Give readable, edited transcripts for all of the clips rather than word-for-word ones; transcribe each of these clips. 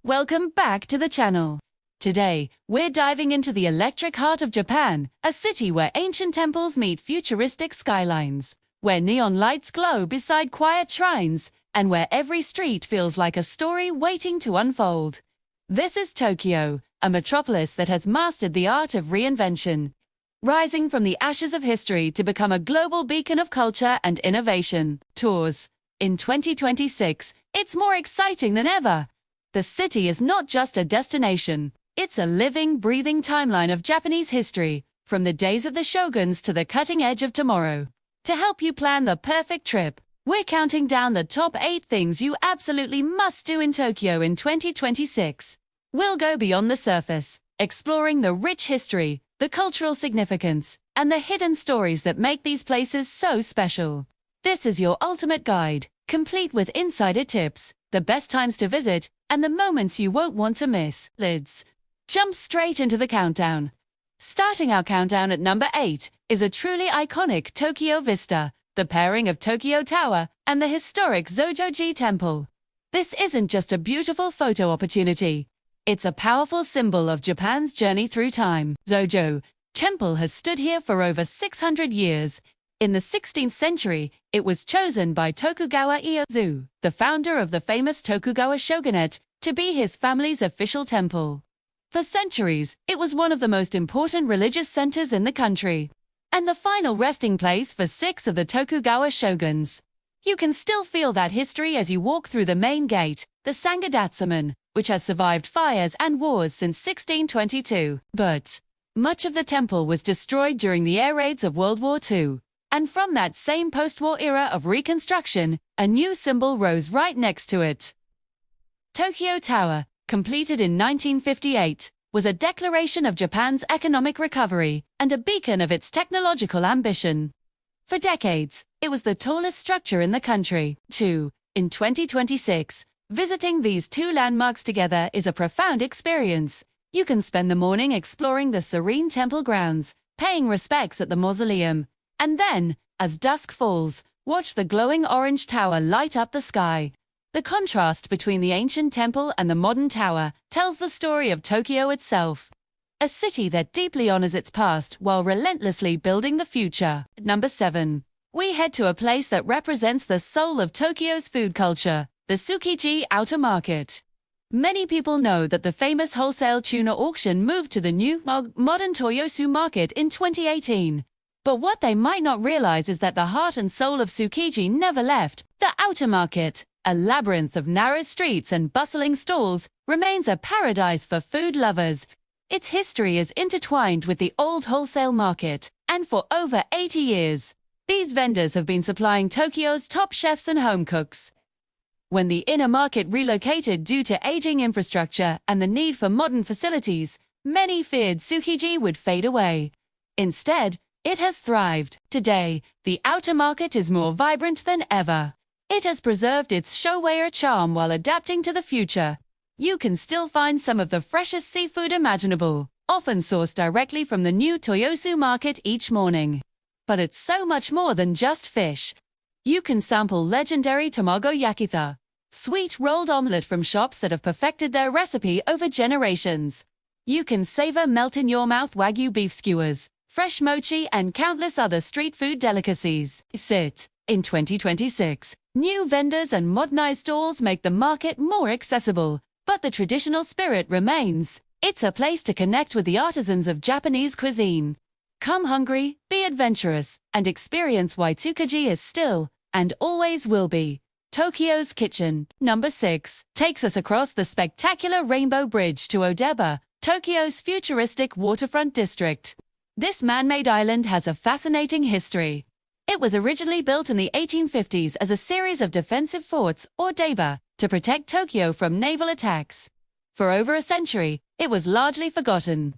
Welcome back to the channel. Today, we're diving into the electric heart of Japan, a city where ancient temples meet futuristic skylines, where neon lights glow beside quiet shrines, and where every street feels like a story waiting to unfold. This is Tokyo, a metropolis that has mastered the art of reinvention, rising from the ashes of history to become a global beacon of culture and innovation. Tours. In 2026, it's more exciting than ever. The city is not just a destination, it's a living, breathing timeline of Japanese history, from the days of the shoguns to the cutting edge of tomorrow. To help you plan the perfect trip, we're counting down the top 8 things you absolutely must do in Tokyo in 2026. We'll go beyond the surface, exploring the rich history, the cultural significance, and the hidden stories that make these places so special. This is your ultimate guide, complete with insider tips, the best times to visit, and the moments you won't want to miss. Let's jump straight into the countdown. Starting our countdown at number 8 is a truly iconic Tokyo vista, the pairing of Tokyo Tower and the historic Zojoji Temple. This isn't just a beautiful photo opportunity. It's a powerful symbol of Japan's journey through time. Zojo Temple has stood here for over 600 years. In the 16th century, it was chosen by Tokugawa Ieyasu, the founder of the famous Tokugawa shogunate, to be his family's official temple. For centuries, it was one of the most important religious centers in the country, and the final resting place for 6 of the Tokugawa shoguns. You can still feel that history as you walk through the main gate, the Sangadatsuman, which has survived fires and wars since 1622. But much of the temple was destroyed during the air raids of World War II. And from that same post-war era of reconstruction, a new symbol rose right next to it. Tokyo Tower, completed in 1958, was a declaration of Japan's economic recovery and a beacon of its technological ambition. For decades, it was the tallest structure in the country. In 2026, visiting these 2 landmarks together is a profound experience. You can spend the morning exploring the serene temple grounds, paying respects at the mausoleum, and then, as dusk falls, watch the glowing orange tower light up the sky. The contrast between the ancient temple and the modern tower tells the story of Tokyo itself, a city that deeply honors its past while relentlessly building the future. Number 7. We head to a place that represents the soul of Tokyo's food culture, the Tsukiji Outer Market. Many people know that the famous wholesale tuna auction moved to the new, modern Toyosu Market in 2018. But what they might not realize is that the heart and soul of Tsukiji never left. The Outer Market, a labyrinth of narrow streets and bustling stalls, remains a paradise for food lovers. Its history is intertwined with the old wholesale market, and for over 80 years, these vendors have been supplying Tokyo's top chefs and home cooks. When the inner market relocated due to aging infrastructure and the need for modern facilities, many feared Tsukiji would fade away. Instead, it has thrived. Today, the Outer Market is more vibrant than ever. It has preserved its Showa charm while adapting to the future. You can still find some of the freshest seafood imaginable, often sourced directly from the new Toyosu Market each morning. But it's so much more than just fish. You can sample legendary tamago yakitha, sweet rolled omelette from shops that have perfected their recipe over generations. You can savor melt-in-your-mouth Wagyu beef skewers, fresh mochi, and countless other street food delicacies. In 2026, new vendors and modernized stalls make the market more accessible, but the traditional spirit remains. It's a place to connect with the artisans of Japanese cuisine. Come hungry, be adventurous, and experience why Tsukiji is still, and always will be, Tokyo's kitchen. Number 6 takes us across the spectacular Rainbow Bridge to Odaiba, Tokyo's futuristic waterfront district. This man-made island has a fascinating history. It was originally built in the 1850s as a series of defensive forts, or Odaiba, to protect Tokyo from naval attacks. For over a century, it was largely forgotten.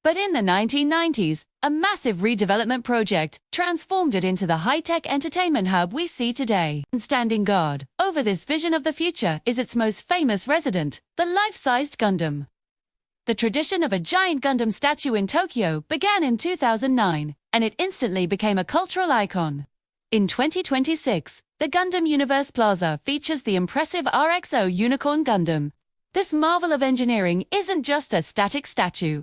But in the 1990s, a massive redevelopment project transformed it into the high-tech entertainment hub we see today. And standing guard over this vision of the future is its most famous resident, the life-sized Gundam. The tradition of a giant Gundam statue in Tokyo began in 2009, and it instantly became a cultural icon. In 2026, the Gundam Universe Plaza features the impressive RXO Unicorn Gundam, This marvel of engineering isn't just a static statue.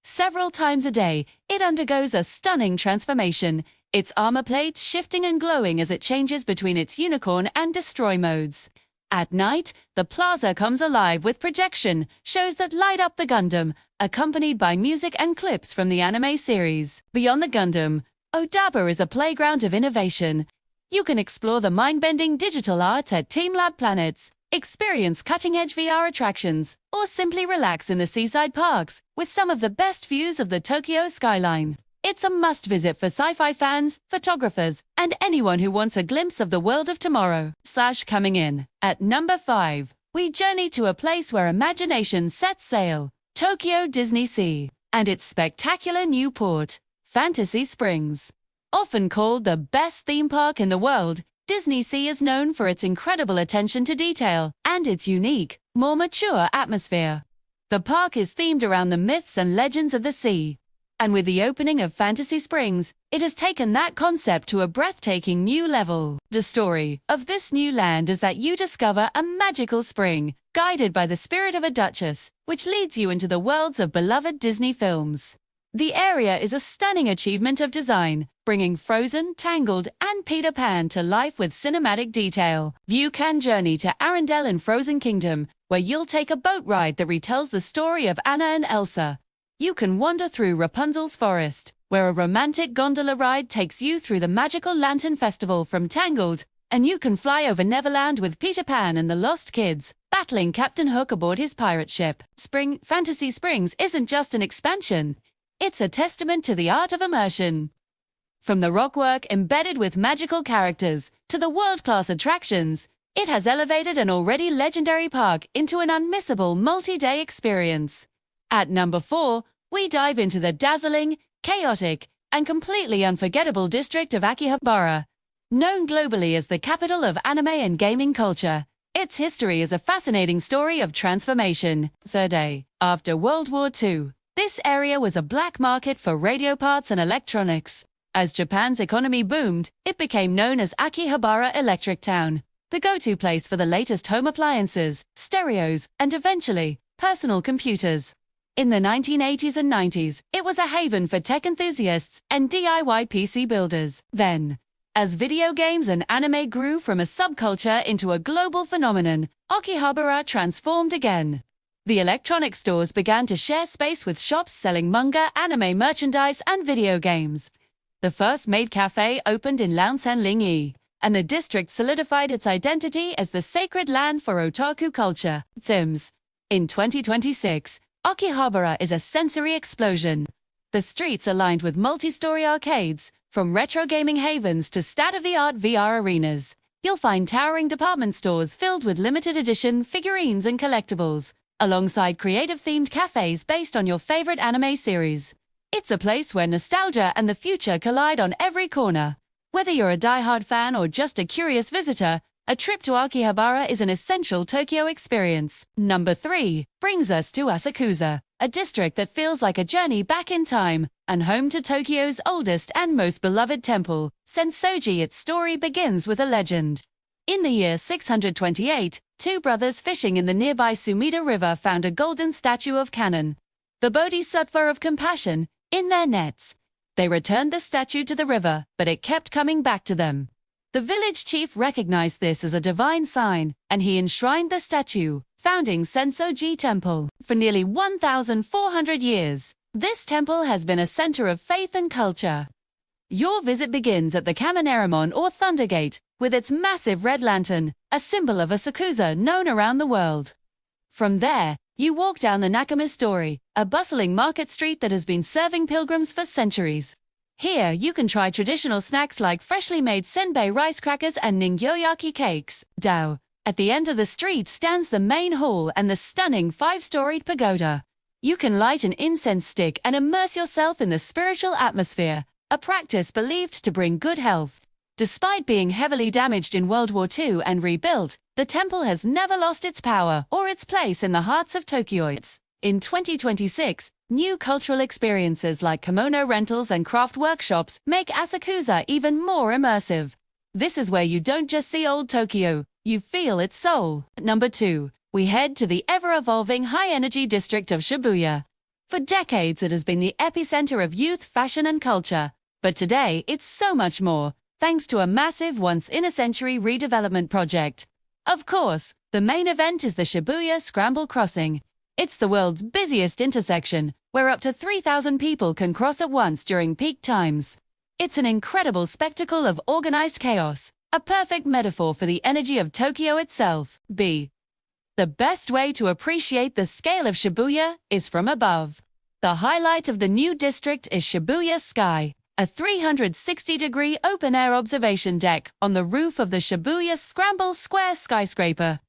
Several times a day, it undergoes a stunning transformation, its armor plates shifting and glowing as it changes between its unicorn and destroy modes. At night, the plaza comes alive with projection shows that light up the Gundam, accompanied by music and clips from the anime series. Beyond the Gundam, Odaiba is a playground of innovation. You can explore the mind-bending digital art at TeamLab planets, experience cutting-edge VR attractions, or simply relax in the seaside parks with some of the best views of the Tokyo skyline. It's a must-visit for sci-fi fans, photographers, and anyone who wants a glimpse of the world of tomorrow. Coming in. At number 5, we journey to a place where imagination sets sail, Tokyo DisneySea, and its spectacular new port, Fantasy Springs. Often called the best theme park in the world, DisneySea is known for its incredible attention to detail and its unique, more mature atmosphere. The park is themed around the myths and legends of the sea. And with the opening of Fantasy Springs, it has taken that concept to a breathtaking new level. The story of this new land is that you discover a magical spring, guided by the spirit of a duchess, which leads you into the worlds of beloved Disney films. The area is a stunning achievement of design, bringing Frozen, Tangled, and Peter Pan to life with cinematic detail. You can journey to Arendelle in Frozen Kingdom, where you'll take a boat ride that retells the story of Anna and Elsa. You can wander through Rapunzel's forest, where a romantic gondola ride takes you through the magical Lantern Festival from Tangled, and you can fly over Neverland with Peter Pan and the Lost Kids, battling Captain Hook aboard his pirate ship. Fantasy Springs isn't just an expansion. It's a testament to the art of immersion. From the rockwork embedded with magical characters to the world-class attractions, it has elevated an already legendary park into an unmissable multi-day experience. At number 4, we dive into the dazzling, chaotic, and completely unforgettable district of Akihabara. Known globally as the capital of anime and gaming culture, its history is a fascinating story of transformation. After World War II, this area was a black market for radio parts and electronics. As Japan's economy boomed, it became known as Akihabara Electric Town, the go-to place for the latest home appliances, stereos, and eventually, personal computers. In the 1980s and 90s, it was a haven for tech enthusiasts and DIY PC builders. Then, as video games and anime grew from a subculture into a global phenomenon, Akihabara transformed again. The electronic stores began to share space with shops selling manga, anime merchandise, and video games. The first maid cafe opened in Laonsan-Ling-yi, and the district solidified its identity as the sacred land for otaku culture. In 2026, Akihabara is a sensory explosion. The streets are lined with multi-story arcades, from retro gaming havens to state-of-the-art VR arenas. You'll find towering department stores filled with limited edition figurines and collectibles, alongside creative-themed cafes based on your favorite anime series. It's a place where nostalgia and the future collide on every corner. Whether you're a die-hard fan or just a curious visitor, a trip to Akihabara is an essential Tokyo experience. Number 3 brings us to Asakusa, a district that feels like a journey back in time, and home to Tokyo's oldest and most beloved temple, Sensoji. Its story begins with a legend. In the year 628, two brothers fishing in the nearby Sumida River found a golden statue of Kannon, the Bodhisattva of compassion, in their nets. They returned the statue to the river, but it kept coming back to them. The village chief recognized this as a divine sign, and he enshrined the statue, founding Sensoji Temple. For nearly 1,400 years, this temple has been a center of faith and culture. Your visit begins at the Kamineramon or Thunder Gate, with its massive red lantern, a symbol of Asakusa known around the world. From there, you walk down the Nakama Story, a bustling market street that has been serving pilgrims for centuries. Here, you can try traditional snacks like freshly made senbei rice crackers and ningyoyaki cakes. At the end of the street stands the main hall and the stunning 5-storied pagoda. You can light an incense stick and immerse yourself in the spiritual atmosphere, a practice believed to bring good health. Despite being heavily damaged in World War II and rebuilt, the temple has never lost its power or its place in the hearts of Tokyoites. In 2026, new cultural experiences like kimono rentals and craft workshops make Asakusa even more immersive. This is where you don't just see old Tokyo, you feel its soul. Number 2. we head to the ever-evolving high-energy district of Shibuya. For decades, it has been the epicenter of youth, fashion, and culture. But today, it's so much more, thanks to a massive once-in-a-century redevelopment project. Of course, the main event is the Shibuya Scramble Crossing. It's the world's busiest intersection, where up to 3,000 people can cross at once during peak times. It's an incredible spectacle of organized chaos, a perfect metaphor for the energy of Tokyo itself. The best way to appreciate the scale of Shibuya is from above. The highlight of the new district is Shibuya Sky, a 360-degree open-air observation deck on the roof of the Shibuya Scramble Square skyscraper.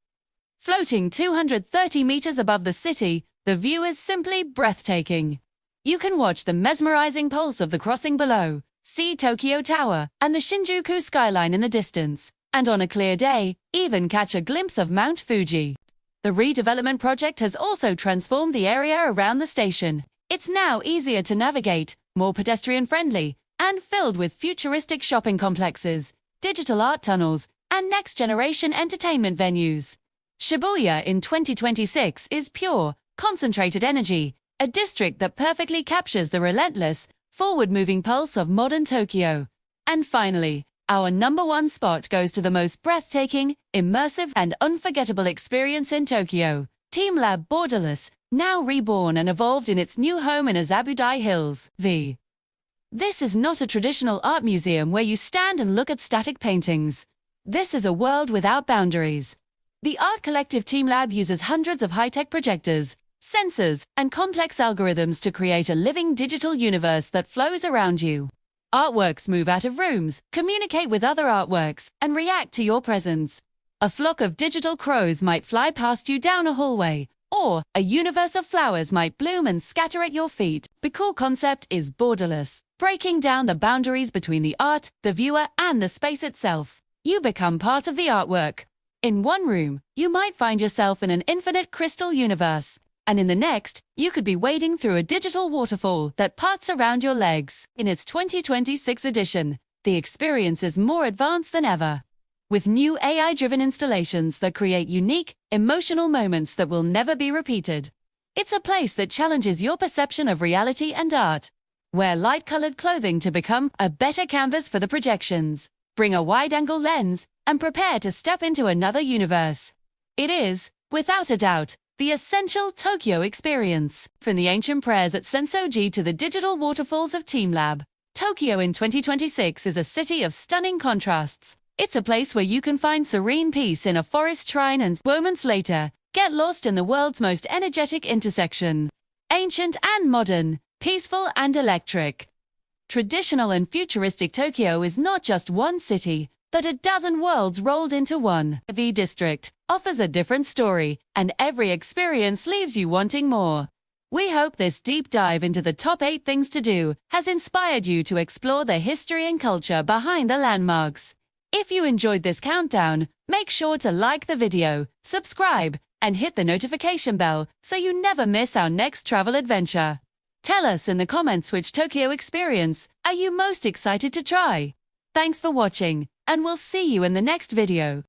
Floating 230 meters above the city, the view is simply breathtaking. You can watch the mesmerizing pulse of the crossing below, see Tokyo Tower and the Shinjuku skyline in the distance, and on a clear day, even catch a glimpse of Mount Fuji. The redevelopment project has also transformed the area around the station. It's now easier to navigate, more pedestrian-friendly, and filled with futuristic shopping complexes, digital art tunnels, and next-generation entertainment venues. Shibuya in 2026 is pure, concentrated energy, a district that perfectly captures the relentless, forward-moving pulse of modern Tokyo. And finally, our #1 spot goes to the most breathtaking, immersive, and unforgettable experience in Tokyo, TeamLab Borderless, now reborn and evolved in its new home in Azabudai Hills. This is not a traditional art museum where you stand and look at static paintings. This is a world without boundaries. The art collective TeamLab uses hundreds of high-tech projectors, sensors, and complex algorithms to create a living digital universe that flows around you. Artworks move out of rooms, communicate with other artworks, and react to your presence. A flock of digital crows might fly past you down a hallway, or a universe of flowers might bloom and scatter at your feet. The core concept is borderless, breaking down the boundaries between the art, the viewer, and the space itself. You become part of the artwork. In one room, you might find yourself in an infinite crystal universe, and in the next, you could be wading through a digital waterfall that parts around your legs. In its 2026 edition, the experience is more advanced than ever, with new AI-driven installations that create unique, emotional moments that will never be repeated. It's a place that challenges your perception of reality and art. Wear light-colored clothing to become a better canvas for the projections. Bring a wide-angle lens, and prepare to step into another universe. It is, without a doubt, the essential Tokyo experience. From the ancient prayers at Senso to the digital waterfalls of TeamLab, Tokyo in 2026 is a city of stunning contrasts. It's a place where you can find serene peace in a forest shrine and moments later, get lost in the world's most energetic intersection. Ancient and modern, peaceful and electric. Traditional and futuristic Tokyo is not just one city, but a dozen worlds rolled into one. The district offers a different story, and every experience leaves you wanting more. We hope this deep dive into the top 8 things to do has inspired you to explore the history and culture behind the landmarks. If you enjoyed this countdown, make sure to like the video, subscribe, and hit the notification bell so you never miss our next travel adventure. Tell us in the comments which Tokyo experience are you most excited to try. Thanks for watching, and we'll see you in the next video.